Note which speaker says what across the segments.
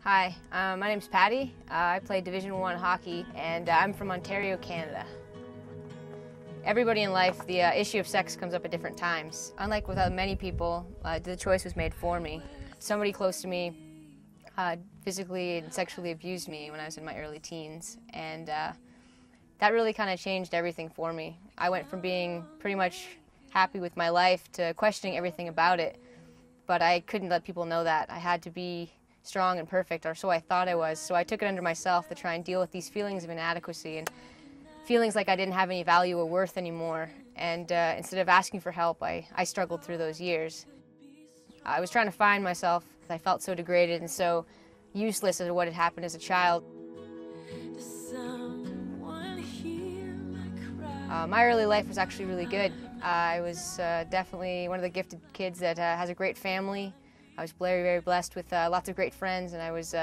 Speaker 1: Hi, my name's Patti. I play Division I hockey, and I'm from Ontario, Canada. Everybody in life, the issue of sex comes up at different times. Unlike with many people, the choice was made for me. Somebody close to me physically and sexually abused me when I was in my early teens, and that really kind of changed everything for me. I went from being pretty much happy with my life to questioning everything about it, but I couldn't let people know that. I had to be strong and perfect, or so I thought I was, so I took it under myself to try and deal with these feelings of inadequacy and feelings like I didn't have any value or worth anymore. And instead of asking for help, I struggled through those years. I was trying to find myself. I felt so degraded and so useless as to what had happened as a child. My early life was actually really good. I was definitely one of the gifted kids that has a great family. I was very, very blessed with lots of great friends, and I was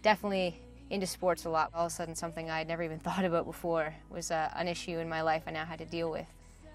Speaker 1: definitely into sports a lot. All of a sudden, something I had never even thought about before was an issue in my life I now had to deal with.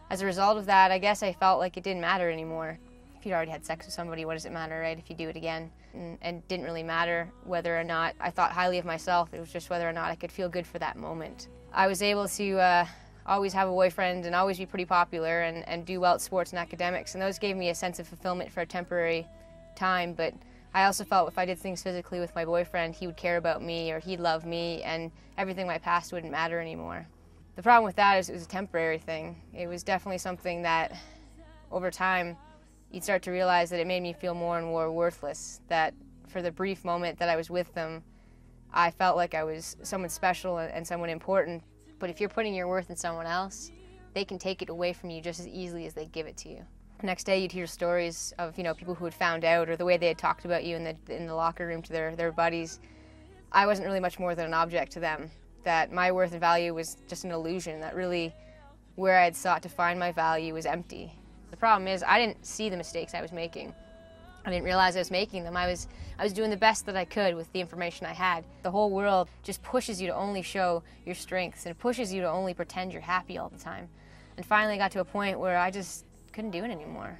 Speaker 1: As a result of that, I guess I felt like it didn't matter anymore. If you'd already had sex with somebody, what does it matter, right, if you do it again? And it didn't really matter whether or not I thought highly of myself. It was just whether or not I could feel good for that moment. I was able to always have a boyfriend and always be pretty popular and do well at sports and academics, and those gave me a sense of fulfillment for a temporary time, but I also felt if I did things physically with my boyfriend, he would care about me or he'd love me, and everything in my past wouldn't matter anymore. The problem with that is it was a temporary thing. It was definitely something that over time you'd start to realize that it made me feel more and more worthless, that for the brief moment that I was with them, I felt like I was someone special and someone important. But if you're putting your worth in someone else, they can take it away from you just as easily as they give it to you. The next day you'd hear stories of people who had found out, or the way they had talked about you in the locker room to their buddies. I wasn't really much more than an object to them, that my worth and value was just an illusion, that really where I had sought to find my value was empty. The problem is I didn't see the mistakes I was making. I didn't realize I was making them. I was doing the best that I could with the information I had. The whole world just pushes you to only show your strengths, and it pushes you to only pretend you're happy all the time. And finally I got to a point where I just couldn't do it anymore.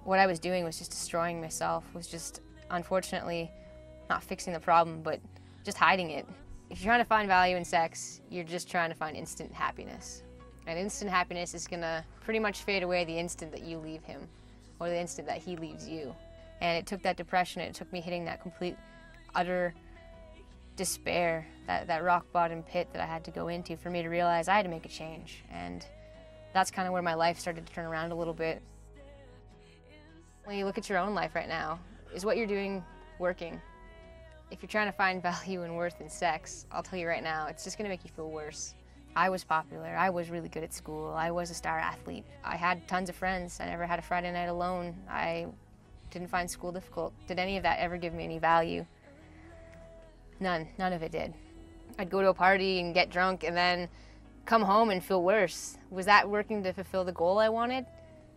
Speaker 1: What I was doing was just destroying myself, was just unfortunately not fixing the problem, but just hiding it. If you're trying to find value in sex, you're just trying to find instant happiness. And instant happiness is gonna pretty much fade away the instant that you leave him, or the instant that he leaves you. And it took that depression, it took me hitting that complete, utter despair, that rock bottom pit that I had to go into for me to realize I had to make a change. And that's kind of where my life started to turn around a little bit. When you look at your own life right now, is what you're doing working? If you're trying to find value and worth in sex, I'll tell you right now, it's just gonna make you feel worse. I was popular, I was really good at school, I was a star athlete. I had tons of friends, I never had a Friday night alone. I didn't find school difficult. Did any of that ever give me any value? None of it did. I'd go to a party and get drunk and then come home and feel worse. Was that working to fulfill the goal I wanted?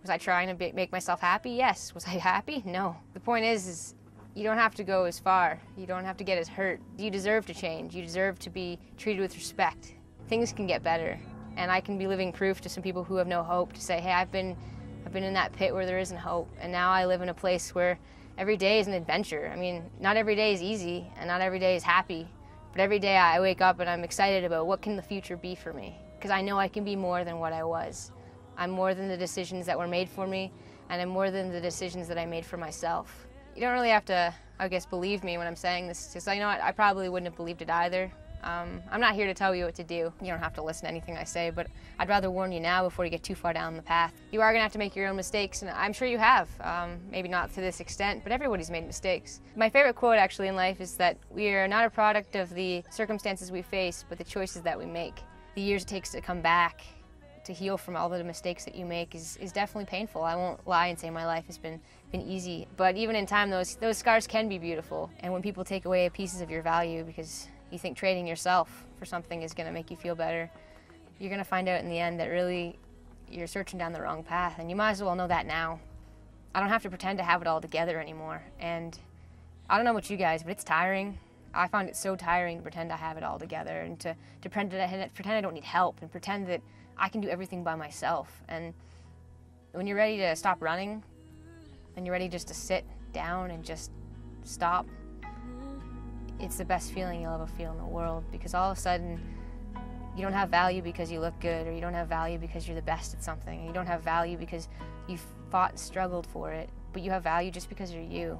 Speaker 1: Was I trying to make myself happy? Yes. Was I happy? No. The point is you don't have to go as far. You don't have to get as hurt. You deserve to change. You deserve to be treated with respect. Things can get better, and I can be living proof to some people who have no hope to say, hey, I've been in that pit where there isn't hope, and now I live in a place where every day is an adventure. I mean, not every day is easy, and not every day is happy. But every day I wake up and I'm excited about what can the future be for me, because I know I can be more than what I was. I'm more than the decisions that were made for me, and I'm more than the decisions that I made for myself. You don't really have to, I guess, believe me when I'm saying this, because you know what, I probably wouldn't have believed it either. I'm not here to tell you what to do. You don't have to listen to anything I say, but I'd rather warn you now before you get too far down the path. You are gonna have to make your own mistakes, and I'm sure you have. Maybe not to this extent, but everybody's made mistakes. My favorite quote actually in life is that we are not a product of the circumstances we face, but the choices that we make. The years it takes to come back, to heal from all the mistakes that you make is definitely painful. I won't lie and say my life has been easy, but even in time those scars can be beautiful. And when people take away pieces of your value because you think trading yourself for something is going to make you feel better, you're going to find out in the end that really you're searching down the wrong path, and you might as well know that now. I don't have to pretend to have it all together anymore, and I don't know about you guys, but it's tiring. I find it so tiring to pretend I have it all together, and to pretend I don't need help, and pretend that I can do everything by myself. And when you're ready to stop running, and you're ready just to sit down and just stop, it's the best feeling you'll ever feel in the world, because all of a sudden you don't have value because you look good, or you don't have value because you're the best at something, you don't have value because you fought and struggled for it, but you have value just because you're you.